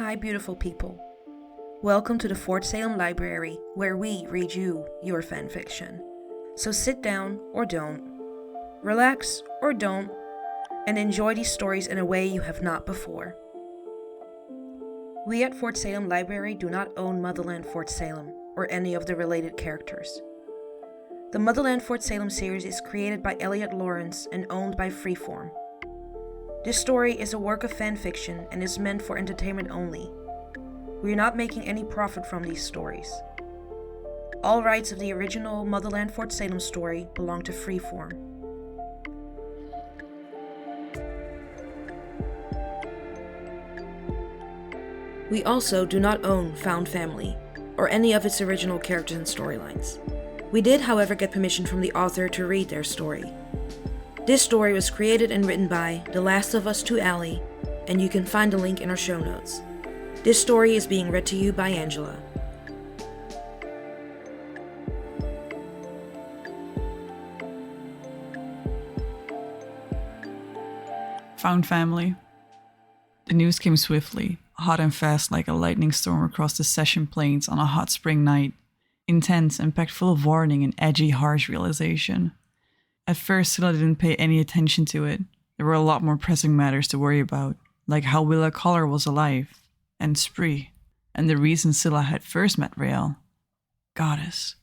Hi, beautiful people. Welcome to the Fort Salem Library, where we read you your fanfiction. So sit down or don't, relax or don't, and enjoy these stories in a way you have not before. We at Fort Salem Library do not own Motherland Fort Salem or any of the related characters. The Motherland Fort Salem series is created by Elliot Lawrence and owned by Freeform. This story is a work of fanfiction and is meant for entertainment only. We are not making any profit from these stories. All rights of the original Motherland Fort Salem story belong to Freeform. We also do not own Found Family, or any of its original characters and storylines. We did, however, get permission from the author to read their story. This story was created and written by The Last of Us to Allie, and you can find the link in our show notes. This story is being read to you by Angela. Found Family. The news came swiftly, hot and fast like a lightning storm across the Session Plains on a hot spring night. Intense and packed full of warning and edgy, harsh realization. At first, Scylla didn't pay any attention to it. There were a lot more pressing matters to worry about, like how Willa Collar was alive, and Spree, and the reason Scylla had first met Rael. Goddess.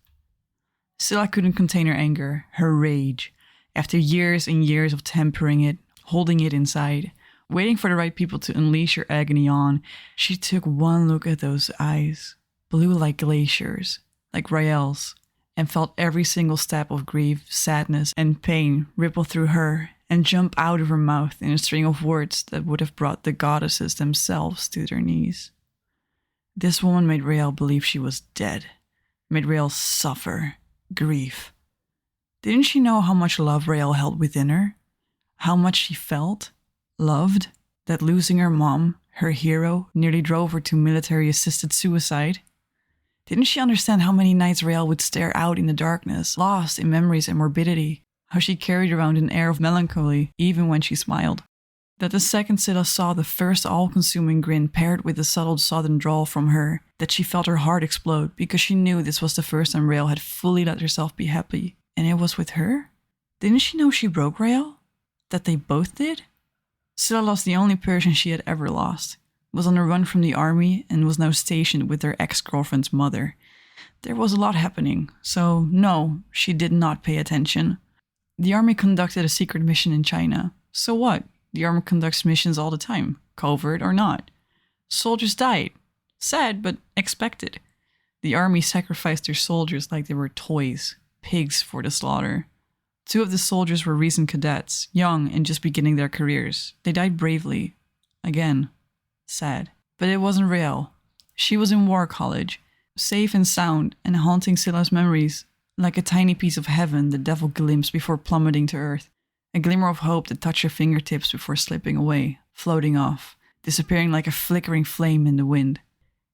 Scylla couldn't contain her anger, her rage. After years and years of tempering it, holding it inside, waiting for the right people to unleash her agony on, she took one look at those eyes, blue like glaciers, like Rael's, and felt every single stab of grief, sadness, and pain ripple through her and jump out of her mouth in a string of words that would have brought the goddesses themselves to their knees. This woman made Rael believe she was dead, made Rael suffer grief. Didn't she know how much love Rael held within her? How much she felt, loved, that losing her mom, her hero, nearly drove her to military-assisted suicide? Didn't she understand how many nights Rael would stare out in the darkness, lost in memories and morbidity? How she carried around an air of melancholy even when she smiled? That the second Scylla saw the first all-consuming grin paired with the subtle southern drawl from her, that she felt her heart explode because she knew this was the first time Rael had fully let herself be happy. And it was with her? Didn't she know she broke Rael? That they both did? Scylla lost the only person she had ever lost. Was on the run from the army and was now stationed with her ex-girlfriend's mother. There was a lot happening, so no, she did not pay attention. The army conducted a secret mission in China. So what? The army conducts missions all the time, covert or not. Soldiers died. Sad, but expected. The army sacrificed their soldiers like they were toys, pigs for the slaughter. 2 of the soldiers were recent cadets, young and just beginning their careers. They died bravely. Again. Sad. But it wasn't Rael. She was in war college, safe and sound and haunting Scylla's memories, like a tiny piece of heaven the devil glimpsed before plummeting to earth. A glimmer of hope that touched her fingertips before slipping away, floating off, disappearing like a flickering flame in the wind.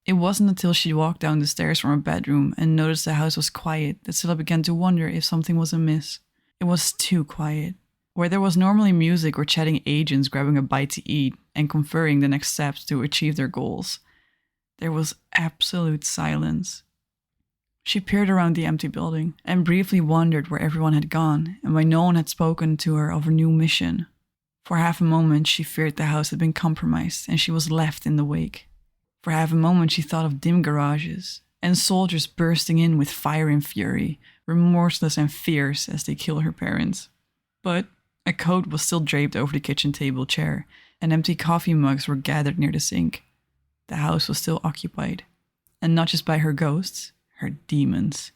It wasn't until she walked down the stairs from her bedroom and noticed the house was quiet that Scylla began to wonder if something was amiss. It was too quiet. Where there was normally music or chatting agents grabbing a bite to eat and conferring the next steps to achieve their goals, there was absolute silence. She peered around the empty building and briefly wondered where everyone had gone and why no one had spoken to her of her new mission. For half a moment she feared the house had been compromised and she was left in the wake. For half a moment she thought of dim garages and soldiers bursting in with fire and fury, remorseless and fierce as they kill her parents. But a coat was still draped over the kitchen table chair, and empty coffee mugs were gathered near the sink. The house was still occupied, and not just by her ghosts, her demons.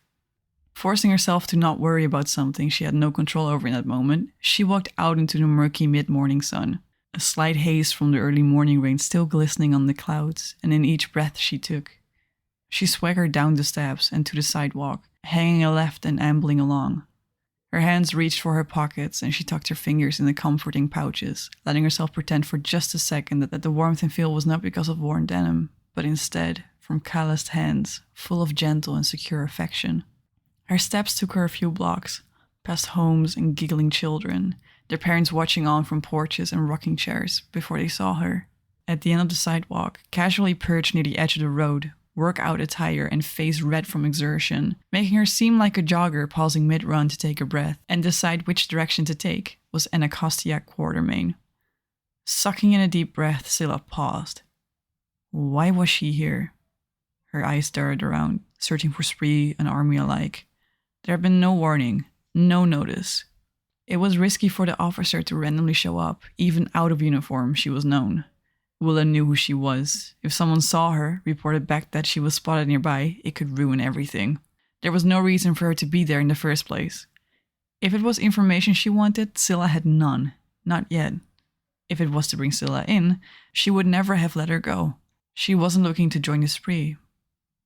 Forcing herself to not worry about something she had no control over in that moment, she walked out into the murky mid-morning sun, a slight haze from the early morning rain still glistening on the clouds, and in each breath she took. She swaggered down the steps and to the sidewalk, hanging a left and ambling along. Her hands reached for her pockets and she tucked her fingers in the comforting pouches, letting herself pretend for just a second that the warmth and feel was not because of worn denim, but instead from calloused hands, full of gentle and secure affection. Her steps took her a few blocks, past homes and giggling children, their parents watching on from porches and rocking chairs before they saw her. At the end of the sidewalk, casually perched near the edge of the road, workout attire and face red from exertion, making her seem like a jogger pausing mid-run to take a breath and decide which direction to take, was Anacostia Quartermain. Sucking in a deep breath, Scylla paused. Why was she here? Her eyes darted around, searching for Spree and Army alike. There had been no warning, no notice. It was risky for the officer to randomly show up, even out of uniform, she was known. Willa knew who she was. If someone saw her, reported back that she was spotted nearby, it could ruin everything. There was no reason for her to be there in the first place. If it was information she wanted, Scylla had none. Not yet. If it was to bring Scylla in, she would never have let her go. She wasn't looking to join the spree.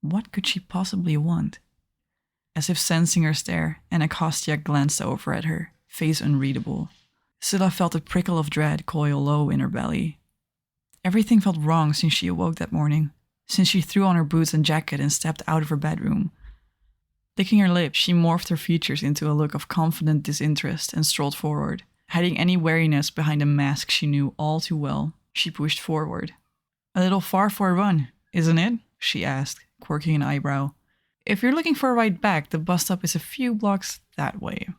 What could she possibly want? As if sensing her stare, Anacostia glanced over at her, face unreadable. Scylla felt a prickle of dread coil low in her belly. Everything felt wrong since she awoke that morning, since she threw on her boots and jacket and stepped out of her bedroom. Licking her lips, she morphed her features into a look of confident disinterest and strolled forward. Hiding any wariness behind a mask she knew all too well, she pushed forward. "A little far for a run, isn't it?" she asked, quirking an eyebrow. "If you're looking for a ride back, the bus stop is a few blocks that way.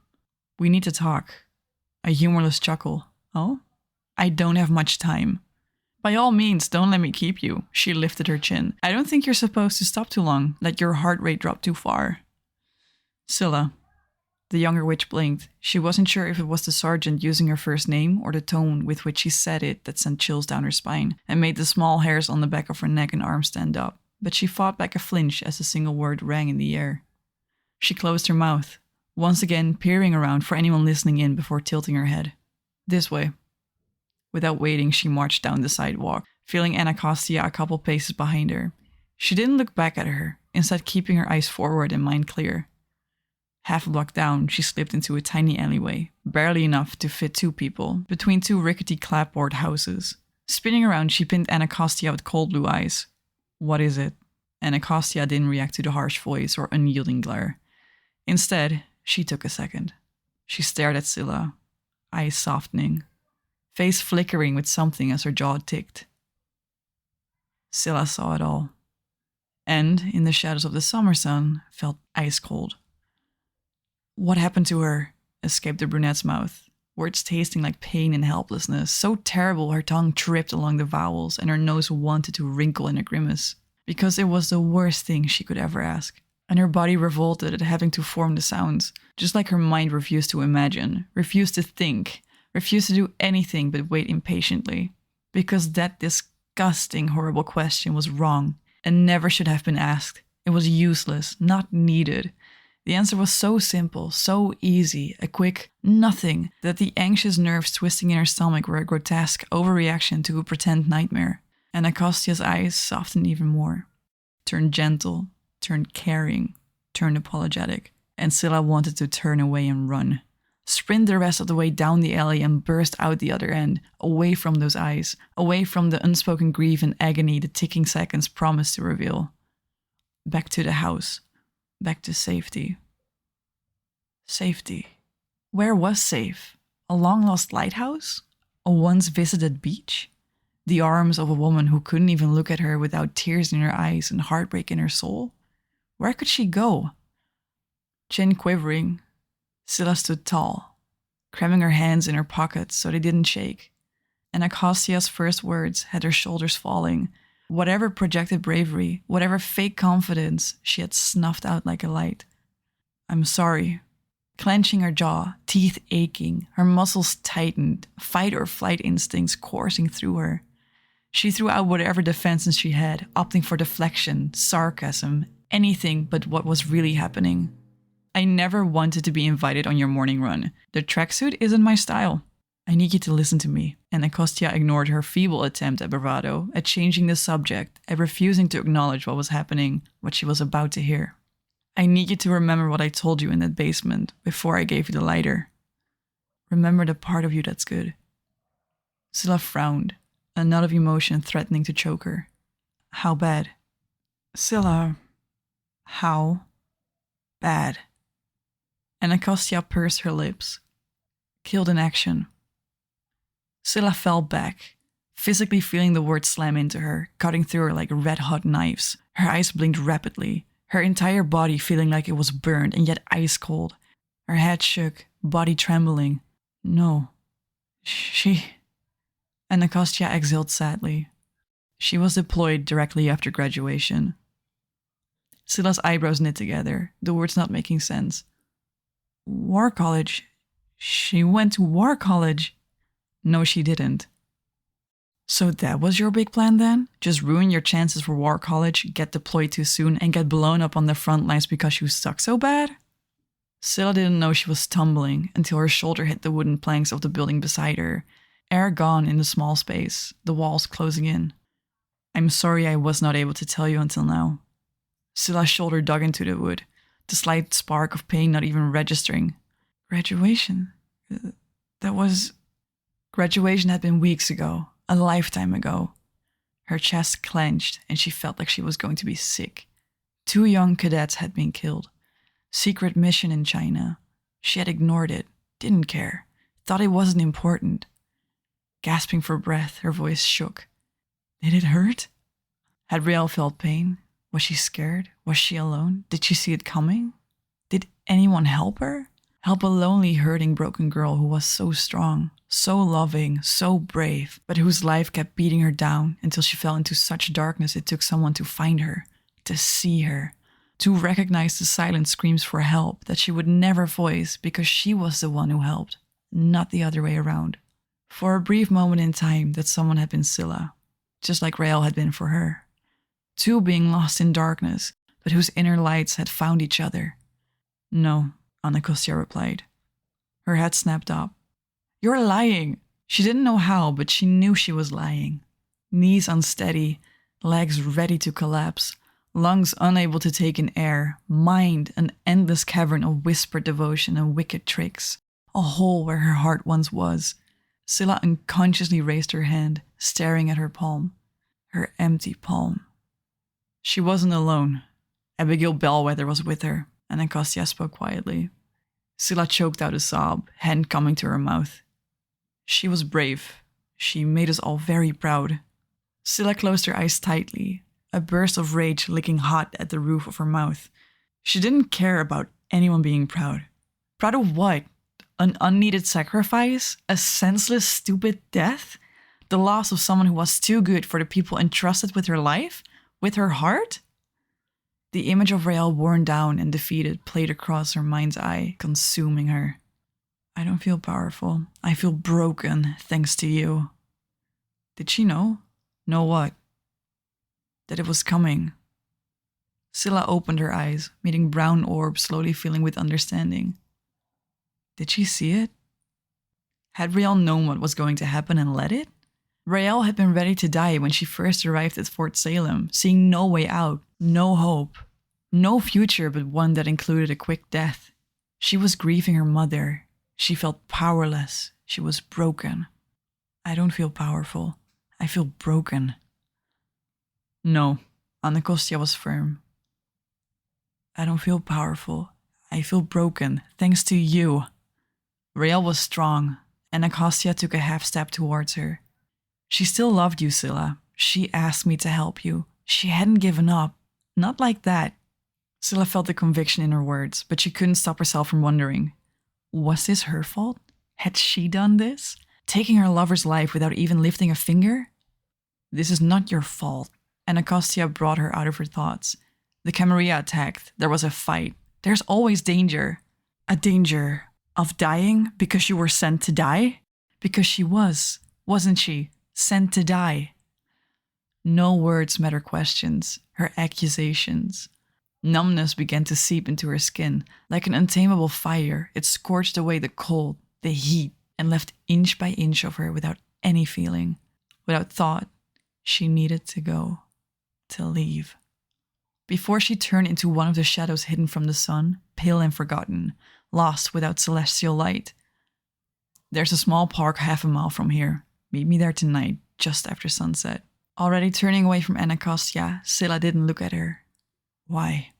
We need to talk." A humorless chuckle. "Oh? I don't have much time." "By all means, don't let me keep you." She lifted her chin. "I don't think you're supposed to stop too long. Let your heart rate drop too far." "Scylla." The younger witch blinked. She wasn't sure if it was the sergeant using her first name or the tone with which she said it that sent chills down her spine and made the small hairs on the back of her neck and arms stand up, but she fought back a flinch as a single word rang in the air. She closed her mouth, once again peering around for anyone listening in before tilting her head. "This way." Without waiting, she marched down the sidewalk, feeling Anacostia a couple paces behind her. She didn't look back at her, instead keeping her eyes forward and mind clear. Half a block down, she slipped into a tiny alleyway, barely enough to fit two people, between two rickety clapboard houses. Spinning around, she pinned Anacostia with cold blue eyes. "What is it?" Anacostia didn't react to the harsh voice or unyielding glare. Instead, she took a second. She stared at Scylla, eyes softening, face flickering with something as her jaw ticked. Scylla saw it all, and, in the shadows of the summer sun, felt ice cold. "What happened to her?" escaped the brunette's mouth, words tasting like pain and helplessness, so terrible her tongue tripped along the vowels and her nose wanted to wrinkle in a grimace, because it was the worst thing she could ever ask, and her body revolted at having to form the sounds, just like her mind refused to imagine, refused to think, refused to do anything but wait impatiently, because that disgusting, horrible question was wrong and never should have been asked. It was useless, not needed. The answer was so simple, so easy, a quick nothing, that the anxious nerves twisting in her stomach were a grotesque overreaction to a pretend nightmare. And Acostia's eyes softened even more, turned gentle, turned caring, turned apologetic, and Scylla wanted to turn away and run. Sprint the rest of the way down the alley and burst out the other end, away from those eyes, away from the unspoken grief and agony the ticking seconds promised to reveal. Back to the house. Back to safety. Safety. Where was safe? A long-lost lighthouse? A once-visited beach? The arms of a woman who couldn't even look at her without tears in her eyes and heartbreak in her soul? Where could she go? Chin quivering, Scylla stood tall, cramming her hands in her pockets so they didn't shake. And Acostia's first words had her shoulders falling. Whatever projected bravery, whatever fake confidence, she had snuffed out like a light. "I'm sorry." Clenching her jaw, teeth aching, her muscles tightened, fight or flight instincts coursing through her. She threw out whatever defenses she had, opting for deflection, sarcasm, anything but what was really happening. "I never wanted to be invited on your morning run. The tracksuit isn't my style. I need you to listen to me." And Acostia ignored her feeble attempt at bravado, at changing the subject, at refusing to acknowledge what was happening, what she was about to hear. "I need you to remember what I told you in that basement before I gave you the lighter. Remember the part of you that's good." Scylla frowned, a knot of emotion threatening to choke her. "How bad?" "Scylla, how bad?" And Acostia pursed her lips. "Killed in action." Scylla fell back, physically feeling the words slam into her, cutting through her like red-hot knives. Her eyes blinked rapidly, her entire body feeling like it was burned and yet ice cold. Her head shook, body trembling. No. She... Anacostia exhaled sadly. She was deployed directly after graduation. Scylla's eyebrows knit together, the words not making sense. War college? She went to war college? No, she didn't. So that was your big plan then? Just ruin your chances for war college, get deployed too soon, and get blown up on the front lines because you suck so bad? Scylla didn't know she was stumbling until her shoulder hit the wooden planks of the building beside her. Air gone in the small space, the walls closing in. I'm sorry I was not able to tell you until now. Scylla's shoulder dug into the wood, the slight spark of pain not even registering. Graduation? Graduation had been weeks ago, a lifetime ago. Her chest clenched and she felt like she was going to be sick. 2 young cadets had been killed. Secret mission in China. She had ignored it, didn't care, thought it wasn't important. Gasping for breath, her voice shook. Did it hurt? Had Brielle felt pain? Was she scared? Was she alone? Did she see it coming? Did anyone help her? Help a lonely, hurting, broken girl who was so strong, so loving, so brave, but whose life kept beating her down until she fell into such darkness it took someone to find her, to see her, to recognize the silent screams for help that she would never voice because she was the one who helped, not the other way around. For a brief moment in time, that someone had been Scylla, just like Rael had been for her. 2 being lost in darkness, but whose inner lights had found each other. No, Anacostia replied. Her head snapped up. You're lying! She didn't know how, but she knew she was lying. Knees unsteady, legs ready to collapse, lungs unable to take in air, mind an endless cavern of whispered devotion and wicked tricks, a hole where her heart once was. Scylla unconsciously raised her hand, staring at her palm. Her empty palm. She wasn't alone. Abigail Bellwether was with her, and Anacostia spoke quietly. Scylla choked out a sob, hand coming to her mouth. She was brave. She made us all very proud. Scylla closed her eyes tightly, a burst of rage licking hot at the roof of her mouth. She didn't care about anyone being proud. Proud of what? An unneeded sacrifice? A senseless, stupid death? The loss of someone who was too good for the people entrusted with her life? With her heart? The image of Rael worn down and defeated played across her mind's eye, consuming her. I don't feel powerful. I feel broken, thanks to you. Did she know? Know what? That it was coming. Scylla opened her eyes, meeting brown orbs slowly filling with understanding. Did she see it? Had Rael known what was going to happen and let it? Rael had been ready to die when she first arrived at Fort Salem, seeing no way out, no hope, no future but one that included a quick death. She was grieving her mother. She felt powerless. She was broken. I don't feel powerful. I feel broken. No, Anacostia was firm. I don't feel powerful. I feel broken, thanks to you. Rael was strong, and Anacostia took a half step towards her. She still loved you, Scylla. She asked me to help you. She hadn't given up. Not like that. Scylla felt the conviction in her words, but she couldn't stop herself from wondering. Was this her fault? Had she done this? Taking her lover's life without even lifting a finger? This is not your fault. Anacostia brought her out of her thoughts. The Camarilla attacked. There was a fight. There's always danger. A danger of dying because you were sent to die? Because she was, wasn't she? Sent to die. No words met her questions, her accusations. Numbness began to seep into her skin. Like an untamable fire, it scorched away the cold, the heat, and left inch by inch of her without any feeling, without thought. She needed to go, to leave. Before she turned into one of the shadows hidden from the sun, pale and forgotten, lost without celestial light. There's a small park half a mile from here. Meet me there tonight, just after sunset. Already turning away from Anacostia, Scylla didn't look at her. Why?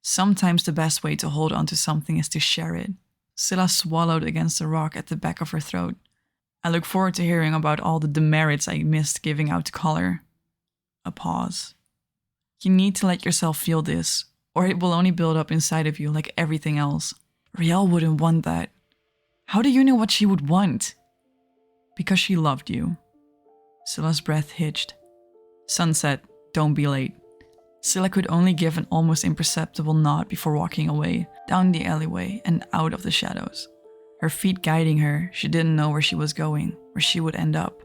Sometimes the best way to hold on to something is to share it. Scylla swallowed against the rock at the back of her throat. I look forward to hearing about all the demerits I missed giving out color. A pause. You need to let yourself feel this, or it will only build up inside of you like everything else. Riel wouldn't want that. How do you know what she would want? Because she loved you. Scylla's breath hitched. Sunset, don't be late. Scylla could only give an almost imperceptible nod before walking away, down the alleyway and out of the shadows. Her feet guiding her, she didn't know where she was going, where she would end up.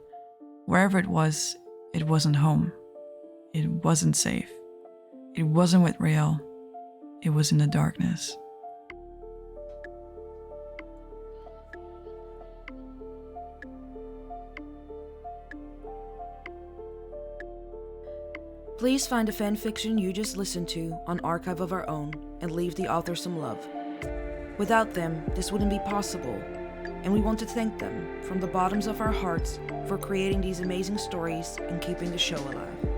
Wherever it wasn't home. It wasn't safe. It wasn't with Riel. It was in the darkness. Please find the fanfiction you just listened to on Archive of Our Own and leave the author some love. Without them, this wouldn't be possible, and we want to thank them from the bottoms of our hearts for creating these amazing stories and keeping the show alive.